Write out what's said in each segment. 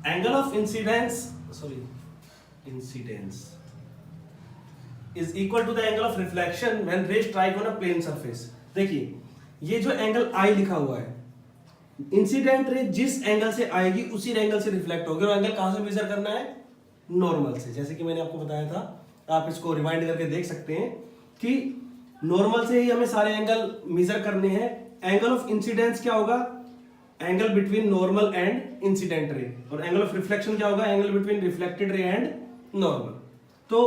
Angle of incidence is equal to the angle of reflection when ray strike on a plane surface. देखिए ये जो angle आई लिखा हुआ है, इंसिडेंट रे जिस एंगल से आएगी उसी एंगल से रिफ्लेक्ट होगी, और एंगल कहां से मेजर करना है? नॉर्मल से। जैसे कि मैंने आपको बताया था, आप इसको रिवाइंड करके देख सकते हैं कि नॉर्मल से ही हमें सारे एंगल मेजर करने हैं। एंगल ऑफ इंसिडेंस क्या होगा? Angle between normal and incident ray. और एंगल ऑफ रिफ्लेक्शन क्या होगा? Angle between reflected ray and normal. तो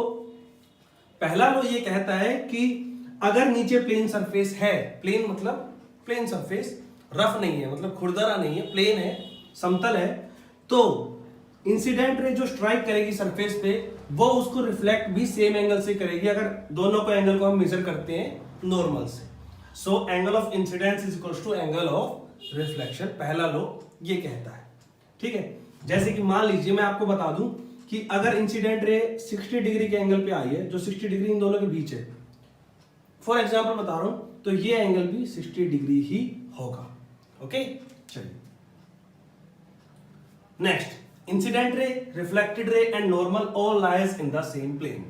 पहला लॉ ये कहता है कि अगर नीचे प्लेन सरफेस है, प्लेन मतलब प्लेन सरफेस, रफ नहीं है, मतलब खुरदरा नहीं है, प्लेन है, समतल है, तो इंसिडेंट रे जो स्ट्राइक करेगी सरफेस पे वो उसको रिफ्लेक्ट भी सेम एंगल से करेगी, अगर दोनों को एंगल को हम मेजर करते हैं नॉर्मल से। So angle of incidence is equal to angle of reflection, पहला लॉ ये कहता है। ठीक है, जैसे कि मान लीजिए मैं आपको बता दूं कि अगर इंसिडेंट रे 60 डिग्री के एंगल पे आई है, जो 60 डिग्री इन दोनों के बीच है, फॉर एग्जाम्पल बता रहा हूं, तो ये एंगल भी 60 डिग्री ही होगा। ओके, चलिए next, incident ray, reflected ray and normal all lies in the same plane.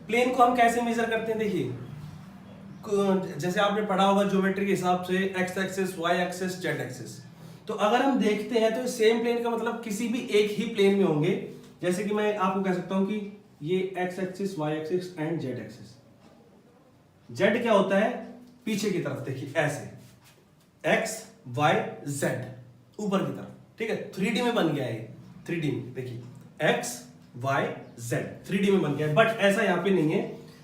Plane को हम कैसे मेजर करते हैं? देखिए जैसे आपने पढ़ा होगा ज्योमेट्री के हिसाब से, X axis, Y axis, Z axis. तो अगर हम देखते हैं तो सेम प्लेन का मतलब किसी भी एक ही प्लेन में होंगे। जैसे कि मैं आपको कह सकता हूं कि ये X axis, Y axis and Z axis. Z क्या होता है? पीछे की तरफ, देखिए ऐसे एक्स वाई जेड ऊपर की तरफ। ठीक है, 3D में बन गया है, 3D में देखिए एक्स वाई जेड 3D में बन गया है, बट ऐसा यहां पे नहीं है।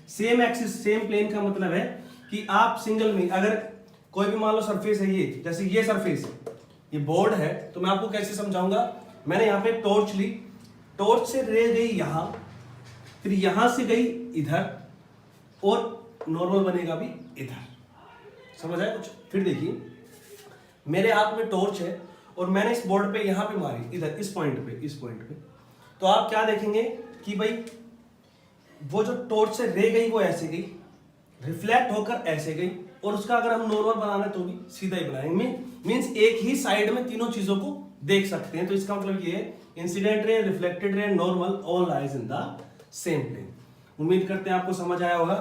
सेम एक्सिस सेम प्लेन का मतलब है कि आप सिंगल में, अगर कोई भी मान लो सरफेस है, ये जैसे ये सरफेस है, ये बोर्ड है, तो मैं आपको कैसे समझाऊंगा? मैंने यहां पे टॉर्च ली, टॉर्च से रे गई यहां, फिर यहां से गई इधर, और नॉर्मल बनेगा भी इधर। समझ आया कुछ? फिर देखिए मेरे हाथ में टॉर्च है और मैंने इस बोर्ड पे यहां पे मारी, इधर इस पॉइंट पे, तो आप क्या देखेंगे कि भाई वो जो टॉर्च से रे गई वो ऐसे गई, रिफ्लेक्ट होकर ऐसे गई, और उसका अगर हम नॉर्मल बनाना है तो भी सीधा ही बनाएंगे। मींस एक ही साइड में तीनों चीजों को देख सकते हैं। तो इसका मतलब ये है incident ray, reflected ray, normal all lies in the same plane. उम्मीद करते हैं आपको समझ आया होगा,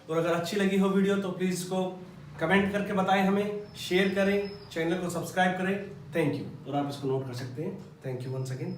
और अगर अच्छी लगी हो वीडियो तो प्लीज इसको कमेंट करके बताएं हमें, शेयर करें, चैनल को सब्सक्राइब करें। Thank you. और आप इसको नोट कर सकते हैं। Thank you once again.